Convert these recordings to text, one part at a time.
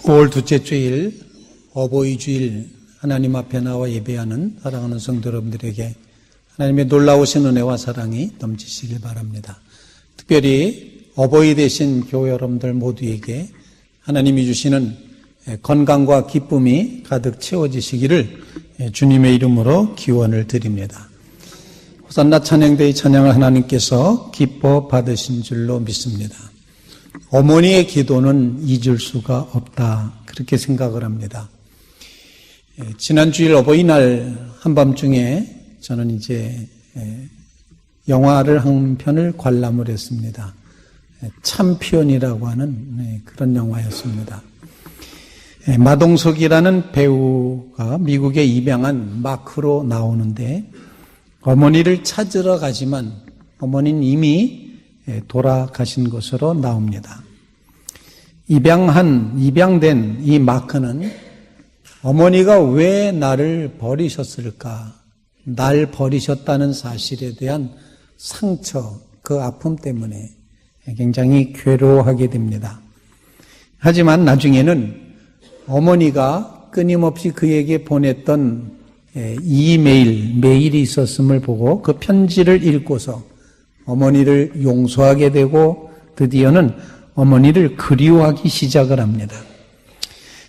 5월 둘째 주일 어버이 주일 하나님 앞에 나와 예배하는 사랑하는 성도 여러분들에게 하나님의 놀라우신 은혜와 사랑이 넘치시길 바랍니다. 특별히 어버이 되신 교회 여러분들 모두에게 하나님이 주시는 건강과 기쁨이 가득 채워지시기를 주님의 이름으로 기원을 드립니다. 호산나 찬양대의 찬양을 하나님께서 기뻐 받으신 줄로 믿습니다. 어머니의 기도는 잊을 수가 없다, 그렇게 생각을 합니다. 지난 주일 어버이날 한밤중에 저는 이제 영화를 한 편을 관람을 했습니다. 챔피언이라고 하는 그런 영화였습니다. 마동석이라는 배우가 미국에 입양한 마크로 나오는데 어머니를 찾으러 가지만 어머니는 이미 돌아가신 것으로 나옵니다. 입양된 이 마크는 어머니가 왜 나를 버리셨을까? 날 버리셨다는 사실에 대한 상처, 그 아픔 때문에 굉장히 괴로워하게 됩니다. 하지만 나중에는 어머니가 끊임없이 그에게 보냈던 메일이 있었음을 보고 그 편지를 읽고서 어머니를 용서하게 되고 드디어는 어머니를 그리워하기 시작을 합니다.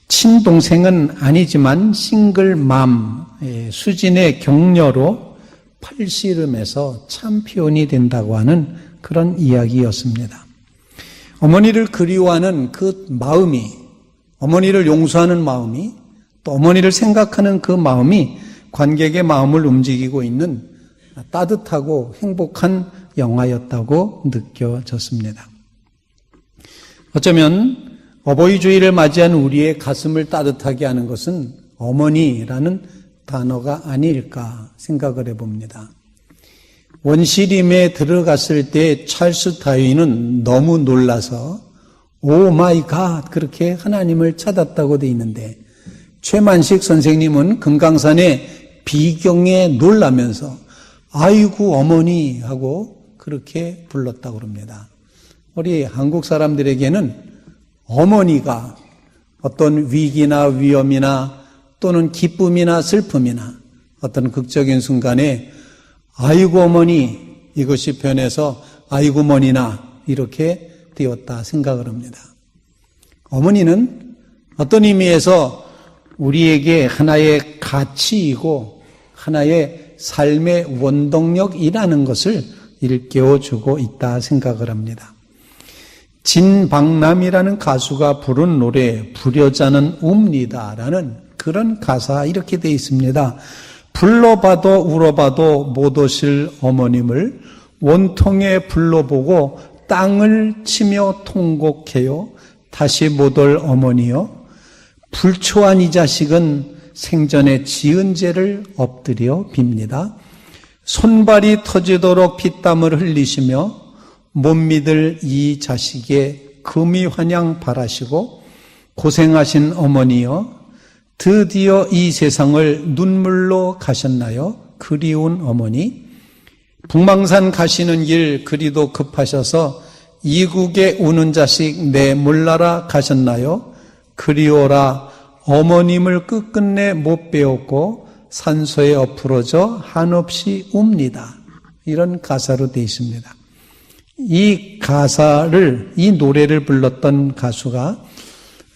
친동생은 아니지만 싱글맘 수진의 격려로 팔씨름에서 챔피언이 된다고 하는 그런 이야기였습니다. 어머니를 그리워하는 그 마음이, 어머니를 용서하는 마음이, 또 어머니를 생각하는 그 마음이 관객의 마음을 움직이고 있는 따뜻하고 행복한 영화였다고 느껴졌습니다. 어쩌면 어버이 주일을 맞이한 우리의 가슴을 따뜻하게 하는 것은 어머니라는 단어가 아닐까 생각을 해봅니다. 원시림에 들어갔을 때 찰스 다윈은 너무 놀라서 오 마이 갓 그렇게 하나님을 찾았다고 돼 있는데, 최만식 선생님은 금강산의 비경에 놀라면서 아이고 어머니 하고 그렇게 불렀다고 합니다. 우리 한국 사람들에게는 어머니가 어떤 위기나 위험이나 또는 기쁨이나 슬픔이나 어떤 극적인 순간에 아이고 어머니 이것이 변해서 아이고 머니나 이렇게 되었다 생각을 합니다. 어머니는 어떤 의미에서 우리에게 하나의 가치이고 하나의 삶의 원동력이라는 것을 일깨워주고 있다 생각을 합니다. 진박남이라는 가수가 부른 노래 불여자는 웁니다라는 그런 가사 이렇게 되어 있습니다. 불러봐도 울어봐도 못 오실 어머님을 원통에 불러보고 땅을 치며 통곡해요. 다시 못 올 어머니요. 불초한 이 자식은 생전에 지은 죄를 엎드려 빕니다. 손발이 터지도록 피땀을 흘리시며 못 믿을 이 자식의 금이 환영 바라시고 고생하신 어머니여, 드디어 이 세상을 눈물로 가셨나요? 그리운 어머니, 북망산 가시는 길 그리도 급하셔서 이국에 우는 자식 내몰라라 가셨나요? 그리워라 어머님을 끝끝내 못 배웠고 산소에 엎으러져 한없이 웁니다. 이런 가사로 되어 있습니다. 이 가사를, 이 노래를 불렀던 가수가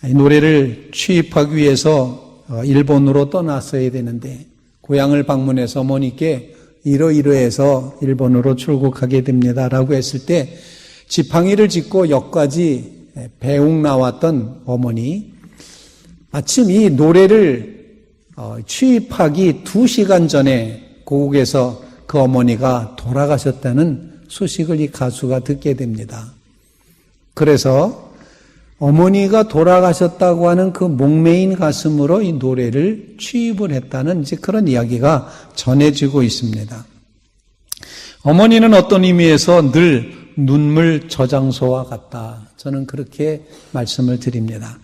이 노래를 취입하기 위해서 일본으로 떠났어야 되는데 고향을 방문해서 어머니께 이러이러해서 일본으로 출국하게 됩니다라고 했을 때 지팡이를 짚고 역까지 배웅 나왔던 어머니, 마침 이 노래를 취입하기 2시간 전에 고국에서 그 어머니가 돌아가셨다는 소식을 이 가수가 듣게 됩니다. 그래서 어머니가 돌아가셨다고 하는 그 목매인 가슴으로 이 노래를 취입을 했다는 이제 그런 이야기가 전해지고 있습니다. 어머니는 어떤 의미에서 늘 눈물 저장소와 같다, 저는 그렇게 말씀을 드립니다.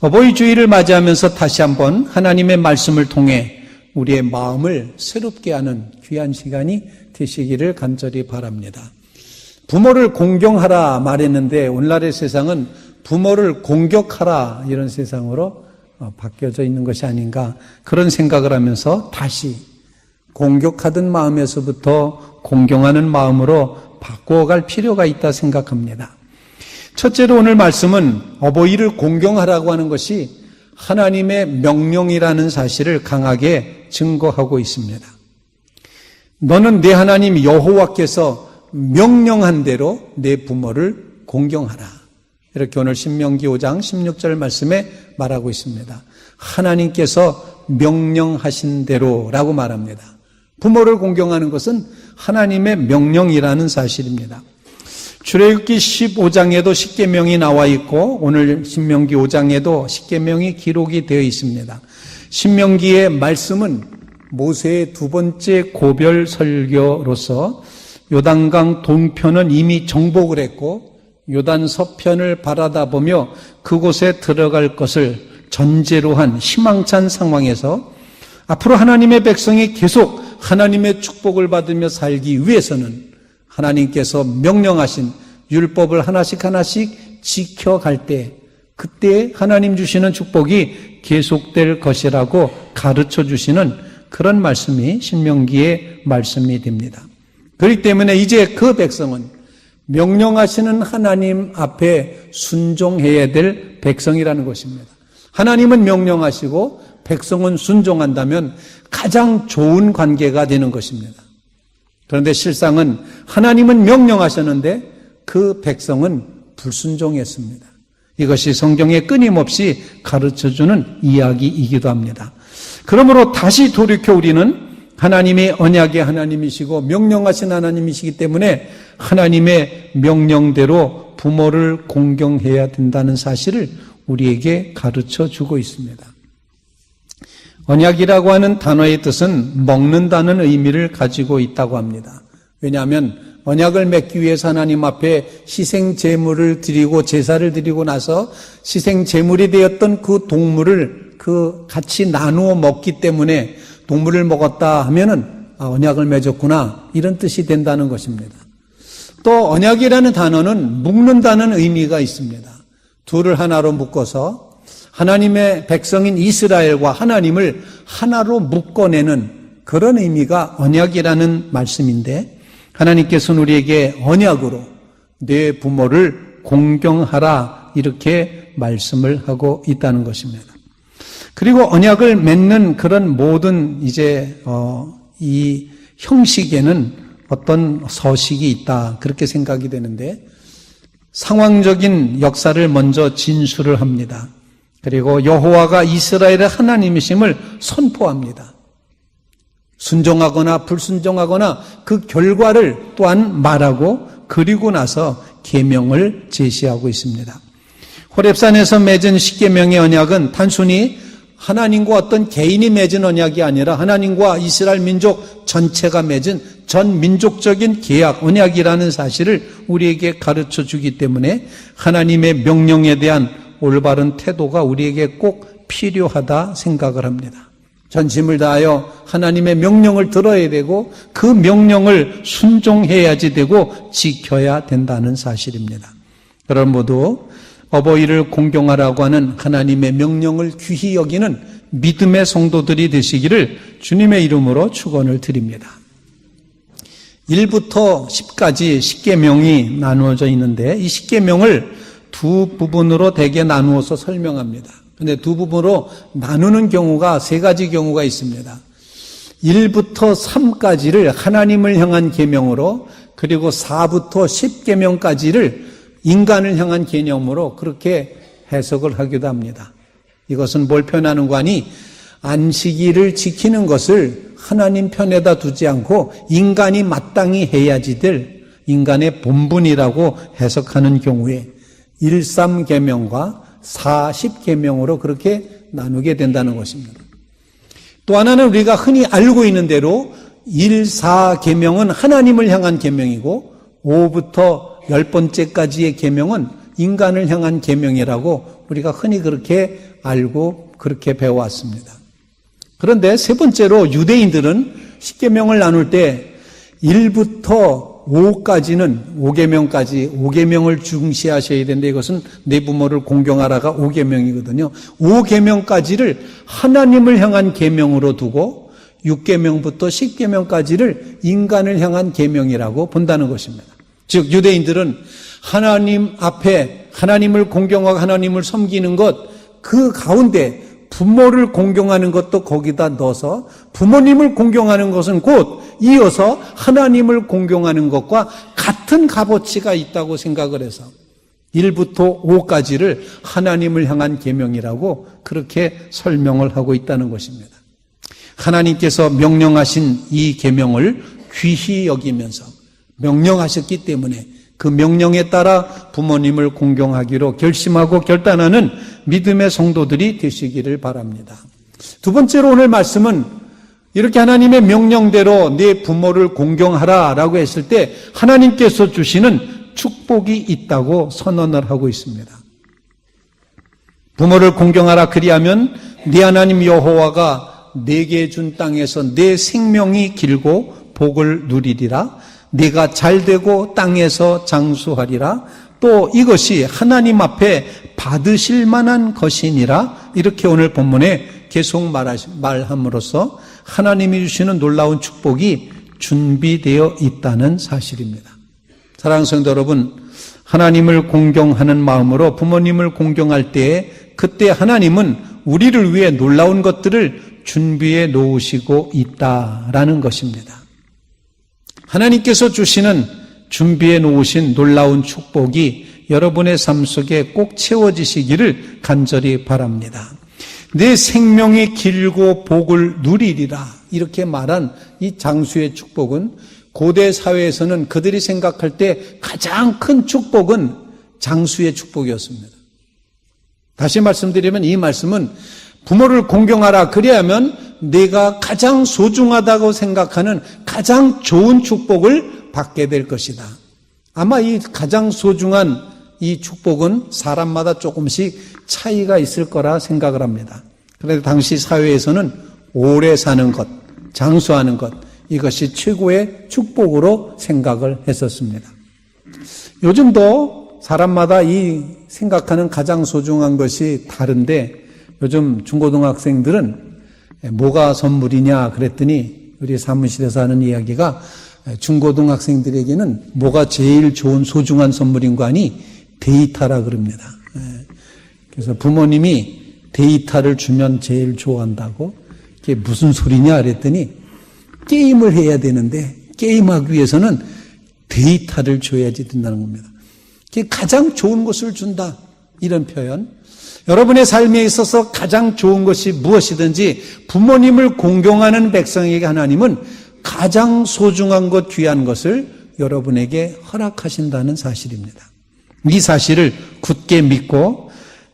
어버이 주일을 맞이하면서 다시 한번 하나님의 말씀을 통해 우리의 마음을 새롭게 하는 귀한 시간이 되시기를 간절히 바랍니다. 부모를 공경하라 말했는데 오늘날의 세상은 부모를 공격하라 이런 세상으로 바뀌어져 있는 것이 아닌가 그런 생각을 하면서 다시 공격하던 마음에서부터 공경하는 마음으로 바꿔갈 필요가 있다 생각합니다. 첫째로 오늘 말씀은 어버이를 공경하라고 하는 것이 하나님의 명령이라는 사실을 강하게 증거하고 있습니다. 너는 내 하나님 여호와께서 명령한 대로 내 부모를 공경하라. 이렇게 오늘 신명기 5장 16절 말씀에 말하고 있습니다. 하나님께서 명령하신 대로라고 말합니다. 부모를 공경하는 것은 하나님의 명령이라는 사실입니다. 출애굽기 15장에도 십계명이 나와 있고 오늘 신명기 5장에도 십계명이 기록이 되어 있습니다. 신명기의 말씀은 모세의 두 번째 고별 설교로서 요단강 동편은 이미 정복을 했고 요단 서편을 바라다 보며 그곳에 들어갈 것을 전제로 한 희망찬 상황에서 앞으로 하나님의 백성이 계속 하나님의 축복을 받으며 살기 위해서는 하나님께서 명령하신 율법을 하나씩 하나씩 지켜갈 때 그때 하나님 주시는 축복이 계속될 것이라고 가르쳐 주시는 그런 말씀이 신명기의 말씀이 됩니다. 그렇기 때문에 이제 그 백성은 명령하시는 하나님 앞에 순종해야 될 백성이라는 것입니다. 하나님은 명령하시고 백성은 순종한다면 가장 좋은 관계가 되는 것입니다. 그런데 실상은 하나님은 명령하셨는데 그 백성은 불순종했습니다. 이것이 성경에 끊임없이 가르쳐주는 이야기이기도 합니다. 그러므로 다시 돌이켜 우리는 하나님의 언약의 하나님이시고 명령하신 하나님이시기 때문에 하나님의 명령대로 부모를 공경해야 된다는 사실을 우리에게 가르쳐 주고 있습니다. 언약이라고 하는 단어의 뜻은 먹는다는 의미를 가지고 있다고 합니다. 왜냐하면 언약을 맺기 위해서 하나님 앞에 희생 제물을 드리고 제사를 드리고 나서 희생 제물이 되었던 그 동물을 같이 나누어 먹기 때문에 동물을 먹었다 하면은 언약을 맺었구나 이런 뜻이 된다는 것입니다. 또 언약이라는 단어는 묶는다는 의미가 있습니다. 둘을 하나로 묶어서 하나님의 백성인 이스라엘과 하나님을 하나로 묶어내는 그런 의미가 언약이라는 말씀인데 하나님께서는 우리에게 언약으로 내 부모를 공경하라 이렇게 말씀을 하고 있다는 것입니다. 그리고 언약을 맺는 그런 모든 이 형식에는 어떤 서식이 있다 그렇게 생각이 되는데 상황적인 역사를 먼저 진술을 합니다. 그리고 여호와가 이스라엘의 하나님이심을 선포합니다. 순종하거나 불순종하거나 그 결과를 또한 말하고 그리고 나서 계명을 제시하고 있습니다. 호렙산에서 맺은 십계명의 언약은 단순히 하나님과 어떤 개인이 맺은 언약이 아니라 하나님과 이스라엘 민족 전체가 맺은 전 민족적인 계약, 언약이라는 사실을 우리에게 가르쳐 주기 때문에 하나님의 명령에 대한 올바른 태도가 우리에게 꼭 필요하다 생각을 합니다. 전심을 다하여 하나님의 명령을 들어야 되고 그 명령을 순종해야지 되고 지켜야 된다는 사실입니다. 여러분 모두 어버이를 공경하라고 하는 하나님의 명령을 귀히 여기는 믿음의 성도들이 되시기를 주님의 이름으로 축원을 드립니다. 1부터 10까지 십계명이 나누어져 있는데 이 십계명을 두 부분으로 대개 나누어서 설명합니다. 그런데 두 부분으로 나누는 경우가 세 가지 경우가 있습니다. 1부터 3까지를 하나님을 향한 계명으로 그리고 4부터 10계명까지를 인간을 향한 개념으로 그렇게 해석을 하기도 합니다. 이것은 뭘 표현하는 거 아니 안식일을 지키는 것을 하나님 편에다 두지 않고 인간이 마땅히 해야지 될 인간의 본분이라고 해석하는 경우에 1, 3계명과 4, 10계명으로 그렇게 나누게 된다는 것입니다. 또 하나는 우리가 흔히 알고 있는 대로 1, 4계명은 하나님을 향한 계명이고 5부터 10번째까지의 계명은 인간을 향한 계명이라고 우리가 흔히 그렇게 알고 그렇게 배워왔습니다. 그런데 세 번째로 유대인들은 십계명을 나눌 때 1부터 5까지는 5계명까지 5계명을 중시하셔야 되는데 이것은 내 부모를 공경하라가 5계명이거든요. 5계명까지를 하나님을 향한 계명으로 두고 6계명부터 10계명까지를 인간을 향한 계명이라고 본다는 것입니다. 즉 유대인들은 하나님 앞에 하나님을 공경하고 하나님을 섬기는 것 그 가운데 부모를 공경하는 것도 거기다 넣어서 부모님을 공경하는 것은 곧 이어서 하나님을 공경하는 것과 같은 값어치가 있다고 생각을 해서 1부터 5까지를 하나님을 향한 계명이라고 그렇게 설명을 하고 있다는 것입니다. 하나님께서 명령하신 이 계명을 귀히 여기면서 명령하셨기 때문에 그 명령에 따라 부모님을 공경하기로 결심하고 결단하는 믿음의 성도들이 되시기를 바랍니다. 두 번째로 오늘 말씀은 이렇게 하나님의 명령대로 내 부모를 공경하라라고 했을 때 하나님께서 주시는 축복이 있다고 선언을 하고 있습니다. 부모를 공경하라 그리하면 네 하나님 여호와가 내게 준 땅에서 내 생명이 길고 복을 누리리라. 네가 잘되고 땅에서 장수하리라. 또 이것이 하나님 앞에 받으실 만한 것이니라. 이렇게 오늘 본문에 계속 말함으로써 하나님이 주시는 놀라운 축복이 준비되어 있다는 사실입니다. 사랑하는 성도 여러분, 하나님을 공경하는 마음으로 부모님을 공경할 때에 그때 하나님은 우리를 위해 놀라운 것들을 준비해 놓으시고 있다라는 것입니다. 하나님께서 주시는 준비해 놓으신 놀라운 축복이 여러분의 삶 속에 꼭 채워지시기를 간절히 바랍니다. 내 생명이 길고 복을 누리리라 이렇게 말한 이 장수의 축복은 고대 사회에서는 그들이 생각할 때 가장 큰 축복은 장수의 축복이었습니다. 다시 말씀드리면 이 말씀은 부모를 공경하라 그리하면 내가 가장 소중하다고 생각하는 가장 좋은 축복을 받게 될 것이다. 아마 이 가장 소중한 이 축복은 사람마다 조금씩 차이가 있을 거라 생각을 합니다. 그런데 당시 사회에서는 오래 사는 것, 장수하는 것, 이것이 최고의 축복으로 생각을 했었습니다. 요즘도 사람마다 이 생각하는 가장 소중한 것이 다른데 요즘 중고등학생들은 뭐가 선물이냐 그랬더니 우리 사무실에서 하는 이야기가 중고등학생들에게는 뭐가 제일 좋은 소중한 선물인 거 아니? 데이터라 그럽니다. 그래서 부모님이 데이터를 주면 제일 좋아한다고? 그게 무슨 소리냐 그랬더니 게임을 해야 되는데 게임하기 위해서는 데이터를 줘야지 된다는 겁니다. 그게 가장 좋은 것을 준다. 이런 표현. 여러분의 삶에 있어서 가장 좋은 것이 무엇이든지 부모님을 공경하는 백성에게 하나님은 가장 소중한 것, 귀한 것을 여러분에게 허락하신다는 사실입니다. 이 사실을 굳게 믿고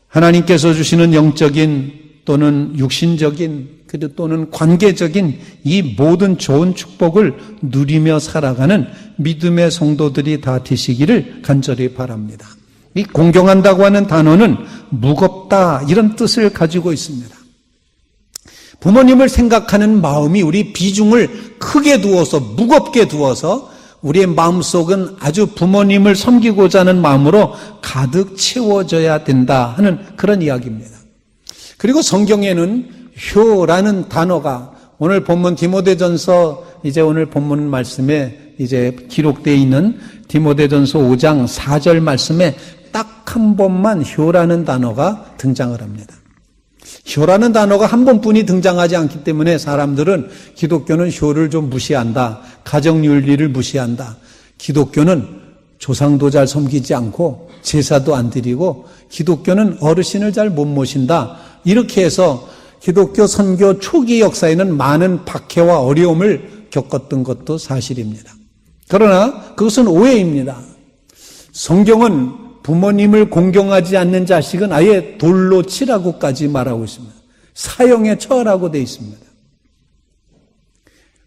하나님께서 주시는 영적인 또는 육신적인 그리고 또는 관계적인 이 모든 좋은 축복을 누리며 살아가는 믿음의 성도들이 다 되시기를 간절히 바랍니다. 이 공경한다고 하는 단어는 무겁다 이런 뜻을 가지고 있습니다. 부모님을 생각하는 마음이 우리 비중을 크게 두어서 무겁게 두어서 우리의 마음속은 아주 부모님을 섬기고자 하는 마음으로 가득 채워져야 된다 하는 그런 이야기입니다. 그리고 성경에는 효라는 단어가 오늘 본문 디모데전서 이제 오늘 본문 말씀에 이제 기록되어 있는 디모데전서 5장 4절 말씀에 딱 한 번만 효라는 단어가 등장을 합니다. 효라는 단어가 한 번뿐이 등장하지 않기 때문에 사람들은 기독교는 효를 좀 무시한다. 가정윤리를 무시한다. 기독교는 조상도 잘 섬기지 않고 제사도 안 드리고 기독교는 어르신을 잘 못 모신다. 이렇게 해서 기독교 선교 초기 역사에는 많은 박해와 어려움을 겪었던 것도 사실입니다. 그러나 그것은 오해입니다. 성경은 부모님을 공경하지 않는 자식은 아예 돌로 치라고까지 말하고 있습니다. 사형에 처하라고 되어 있습니다.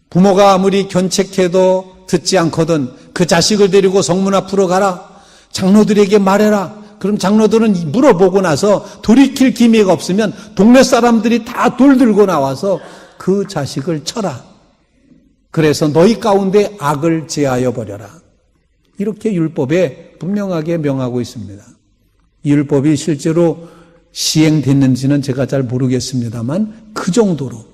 부모가 아무리 견책해도 듣지 않거든 그 자식을 데리고 성문 앞으로 가라. 장로들에게 말해라. 그럼 장로들은 물어보고 나서 돌이킬 기미가 없으면 동네 사람들이 다 돌 들고 나와서 그 자식을 쳐라. 그래서 너희 가운데 악을 제하여 버려라. 이렇게 율법에 분명하게 명하고 있습니다. 이 율법이 실제로 시행됐는지는 제가 잘 모르겠습니다만 그 정도로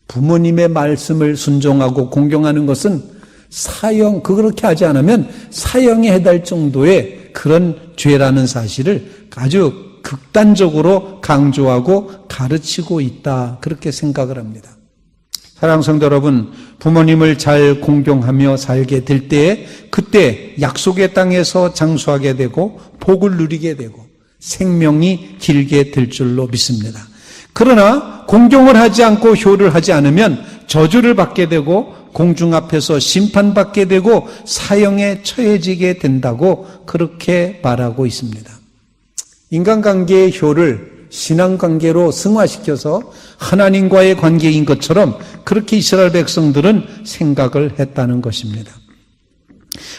부모님의 말씀을 순종하고 공경하는 것은 그렇게 하지 않으면 사형에 해달 정도의 그런 죄라는 사실을 아주 극단적으로 강조하고 가르치고 있다. 그렇게 생각을 합니다. 사랑하는 성도 여러분, 부모님을 잘 공경하며 살게 될 때에 그때 약속의 땅에서 장수하게 되고 복을 누리게 되고 생명이 길게 될 줄로 믿습니다. 그러나 공경을 하지 않고 효를 하지 않으면 저주를 받게 되고 공중 앞에서 심판받게 되고 사형에 처해지게 된다고 그렇게 말하고 있습니다. 인간관계의 효를 신앙관계로 승화시켜서 하나님과의 관계인 것처럼 그렇게 이스라엘 백성들은 생각을 했다는 것입니다.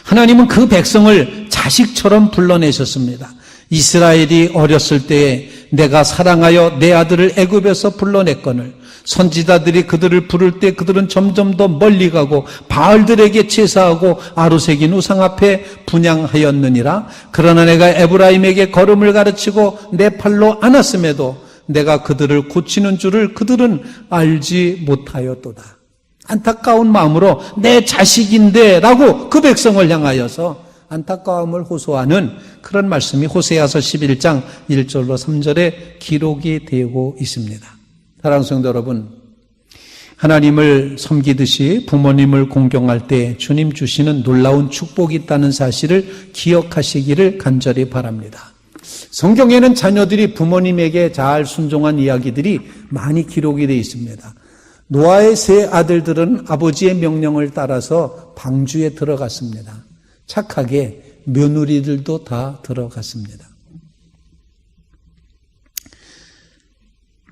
하나님은 그 백성을 자식처럼 불러내셨습니다. 이스라엘이 어렸을 때에 내가 사랑하여 내 아들을 애굽에서 불러냈거늘 선지자들이 그들을 부를 때 그들은 점점 더 멀리 가고 바알들에게 제사하고 아루새긴 우상 앞에 분향하였느니라. 그러나 내가 에브라임에게 걸음을 가르치고 내 팔로 안았음에도 내가 그들을 고치는 줄을 그들은 알지 못하였도다. 안타까운 마음으로 내 자식인데 라고 그 백성을 향하여서 안타까움을 호소하는 그런 말씀이 호세아서 11장 1절로 3절에 기록이 되고 있습니다. 사랑하는 성도 여러분, 하나님을 섬기듯이 부모님을 공경할 때 주님 주시는 놀라운 축복이 있다는 사실을 기억하시기를 간절히 바랍니다. 성경에는 자녀들이 부모님에게 잘 순종한 이야기들이 많이 기록이 되어 있습니다. 노아의 세 아들들은 아버지의 명령을 따라서 방주에 들어갔습니다. 착하게 며느리들도 다 들어갔습니다.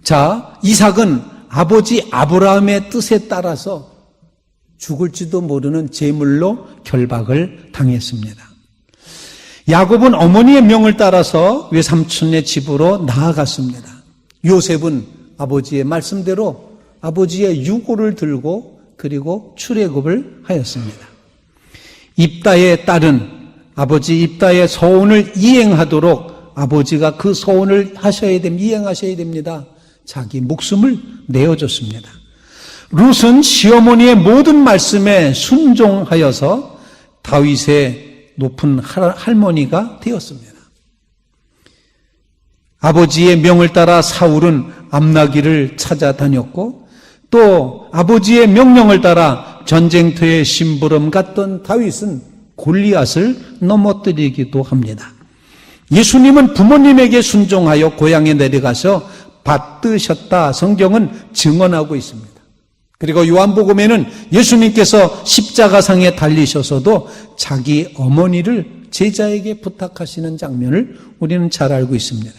자, 이삭은 아버지 아브라함의 뜻에 따라서 죽을지도 모르는 제물로 결박을 당했습니다. 야곱은 어머니의 명을 따라서 외삼촌의 집으로 나아갔습니다. 요셉은 아버지의 말씀대로 아버지의 유고를 들고 그리고 출애굽을 하였습니다. 입다의 딸은 아버지 입다의 서원을 이행하도록 아버지가 그 서원을 이행하셔야 됩니다. 자기 목숨을 내어줬습니다. 룻은 시어머니의 모든 말씀에 순종하여서 다윗의 높은 할머니가 되었습니다. 아버지의 명을 따라 사울은 암나기를 찾아다녔고 또 아버지의 명령을 따라 전쟁터에 심부름 갔던 다윗은 골리앗을 넘어뜨리기도 합니다. 예수님은 부모님에게 순종하여 고향에 내려가서 받드셨다. 성경은 증언하고 있습니다. 그리고 요한복음에는 예수님께서 십자가상에 달리셔서도 자기 어머니를 제자에게 부탁하시는 장면을 우리는 잘 알고 있습니다.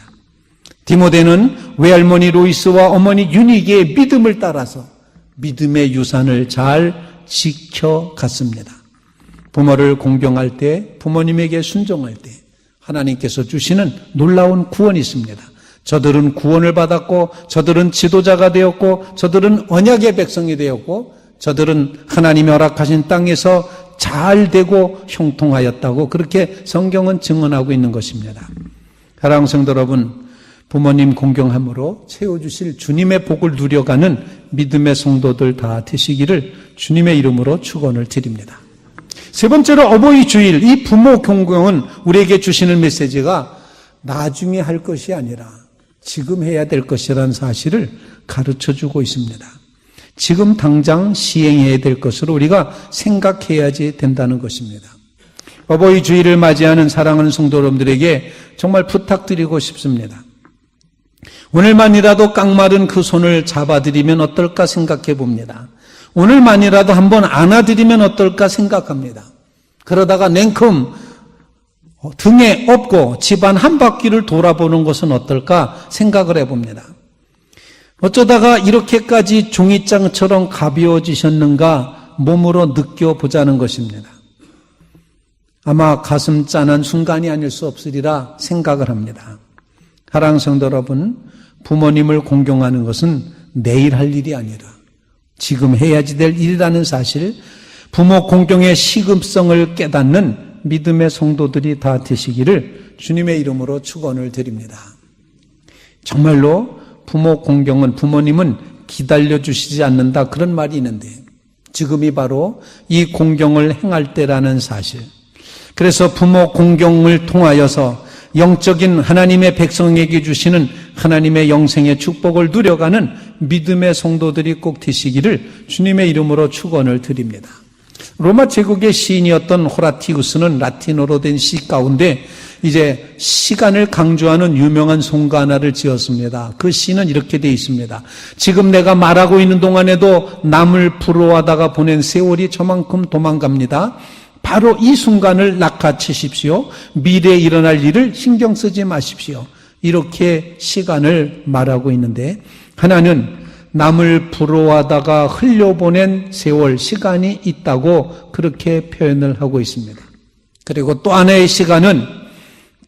디모데는 외할머니 로이스와 어머니 유니기의 믿음을 따라서 믿음의 유산을 잘 지켜갔습니다. 부모를 공경할 때, 부모님에게 순종할 때 하나님께서 주시는 놀라운 구원이 있습니다. 저들은 구원을 받았고 저들은 지도자가 되었고 저들은 언약의 백성이 되었고 저들은 하나님이 허락하신 땅에서 잘 되고 형통하였다고 그렇게 성경은 증언하고 있는 것입니다. 사랑하는 성도 여러분, 부모님 공경함으로 채워주실 주님의 복을 누려가는 믿음의 성도들 다 되시기를 주님의 이름으로 축원을 드립니다. 세 번째로 어버이 주일, 이 부모 공경은 우리에게 주시는 메시지가 나중에 할 것이 아니라 지금 해야 될 것이라는 사실을 가르쳐주고 있습니다. 지금 당장 시행해야 될 것으로 우리가 생각해야지 된다는 것입니다. 어버이 주일을 맞이하는 사랑하는 성도 여러분들에게 정말 부탁드리고 싶습니다. 오늘만이라도 깡마른 그 손을 잡아드리면 어떨까 생각해 봅니다. 오늘만이라도 한번 안아드리면 어떨까 생각합니다. 그러다가 냉큼 등에 업고 집안 한 바퀴를 돌아보는 것은 어떨까 생각을 해봅니다. 어쩌다가 이렇게까지 종이장처럼 가벼워지셨는가 몸으로 느껴보자는 것입니다. 아마 가슴 짠한 순간이 아닐 수 없으리라 생각을 합니다. 사랑하는 성도 여러분, 부모님을 공경하는 것은 내일 할 일이 아니라 지금 해야지 될 일이라는 사실, 부모 공경의 시급성을 깨닫는 믿음의 성도들이 다 되시기를 주님의 이름으로 축원을 드립니다. 정말로 부모 공경은, 부모님은 기다려주시지 않는다, 그런 말이 있는데 지금이 바로 이 공경을 행할 때라는 사실. 그래서 부모 공경을 통하여서 영적인 하나님의 백성에게 주시는 하나님의 영생의 축복을 누려가는 믿음의 성도들이 꼭 되시기를 주님의 이름으로 축원을 드립니다. 로마 제국의 시인이었던 호라티우스는 라틴어로 된 시 가운데 이제 시간을 강조하는 유명한 송가 하나를 지었습니다. 그 시는 이렇게 되어 있습니다. 지금 내가 말하고 있는 동안에도 남을 부러워하다가 보낸 세월이 저만큼 도망갑니다. 바로 이 순간을 낚아채십시오. 미래에 일어날 일을 신경 쓰지 마십시오. 이렇게 시간을 말하고 있는데, 하나는 남을 부러워하다가 흘려보낸 세월, 시간이 있다고 그렇게 표현을 하고 있습니다. 그리고 또 하나의 시간은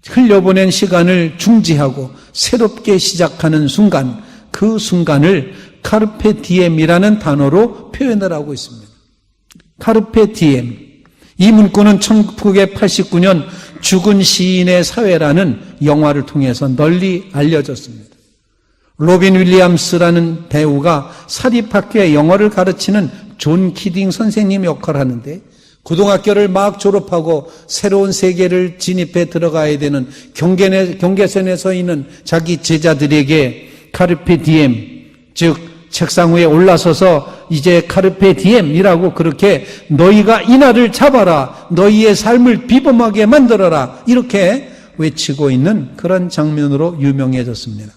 흘려보낸 시간을 중지하고 새롭게 시작하는 순간, 그 순간을 카르페 디엠이라는 단어로 표현을 하고 있습니다. 카르페 디엠. 이 문구는 1989년 죽은 시인의 사회라는 영화를 통해서 널리 알려졌습니다. 로빈 윌리엄스라는 배우가 사립학교에 영어를 가르치는 존 키딩 선생님 역할을 하는데, 고등학교를 막 졸업하고 새로운 세계를 진입해 들어가야 되는 경계선에 서 있는 자기 제자들에게 카르페 디엠, 즉 책상 위에 올라서서 이제 카르페 디엠이라고, 그렇게 너희가 이날을 잡아라, 너희의 삶을 비범하게 만들어라, 이렇게 외치고 있는 그런 장면으로 유명해졌습니다.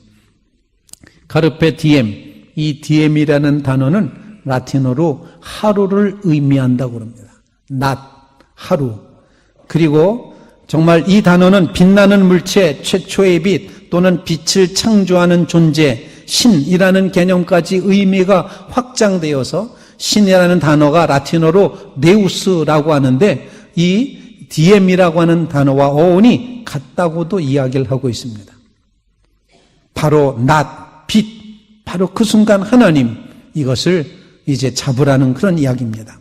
카르페 디엠, 이 디엠이라는 단어는 라틴어로 하루를 의미한다고 합니다. 낮, 하루. 그리고 정말 이 단어는 빛나는 물체, 최초의 빛 또는 빛을 창조하는 존재, 신이라는 개념까지 의미가 확장되어서 신이라는 단어가 라틴어로 네우스라고 하는데, 이 디엠이라고 하는 단어와 어원이 같다고도 이야기를 하고 있습니다. 바로 낮, 빛, 바로 그 순간 하나님, 이것을 이제 잡으라는 그런 이야기입니다.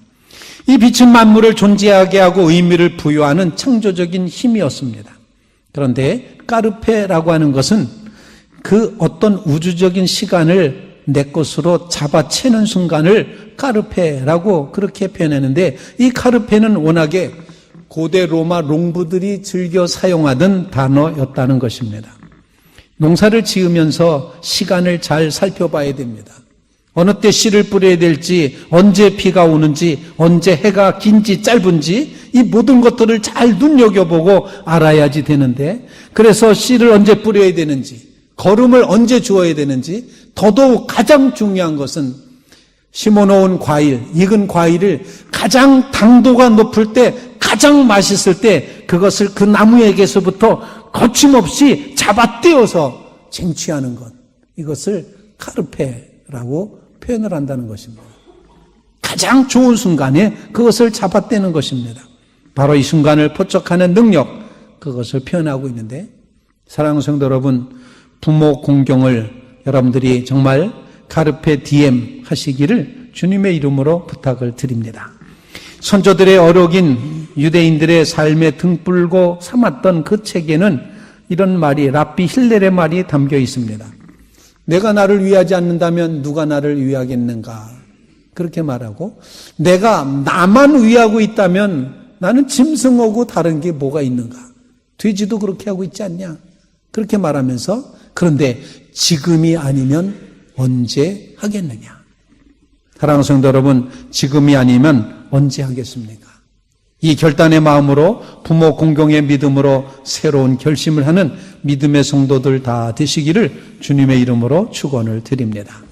이 빛은 만물을 존재하게 하고 의미를 부여하는 창조적인 힘이었습니다. 그런데 까르페라고 하는 것은 그 어떤 우주적인 시간을 내 것으로 잡아채는 순간을 까르페라고 그렇게 표현했는데, 이 까르페는 워낙에 고대 로마 농부들이 즐겨 사용하던 단어였다는 것입니다. 농사를 지으면서 시간을 잘 살펴봐야 됩니다. 어느 때 씨를 뿌려야 될지, 언제 비가 오는지, 언제 해가 긴지 짧은지, 이 모든 것들을 잘 눈여겨보고 알아야지 되는데, 그래서 씨를 언제 뿌려야 되는지, 거름을 언제 주어야 되는지, 더더욱 가장 중요한 것은 심어놓은 과일, 익은 과일을 가장 당도가 높을 때, 가장 맛있을 때 그것을 그 나무에게서부터 거침없이 잡아떼어서 쟁취하는 것, 이것을 카르페라고 표현을 한다는 것입니다. 가장 좋은 순간에 그것을 잡아떼는 것입니다. 바로 이 순간을 포착하는 능력, 그것을 표현하고 있는데, 사랑하는 성도 여러분, 부모 공경을 여러분들이 정말 카르페 디엠 하시기를 주님의 이름으로 부탁을 드립니다. 선조들의 어록인 유대인들의 삶에 등불고 삼았던 그 책에는 이런 말이, 랍비 힐렐의 말이 담겨 있습니다. 내가 나를 위하지 않는다면 누가 나를 위하겠는가, 그렇게 말하고, 내가 나만 위하고 있다면 나는 짐승하고 다른 게 뭐가 있는가, 돼지도 그렇게 하고 있지 않냐, 그렇게 말하면서, 그런데 지금이 아니면 언제 하겠느냐. 사랑하는 성도 여러분, 지금이 아니면 언제 하겠습니까? 이 결단의 마음으로 부모 공경의 믿음으로 새로운 결심을 하는 믿음의 성도들 다 되시기를 주님의 이름으로 축원을 드립니다.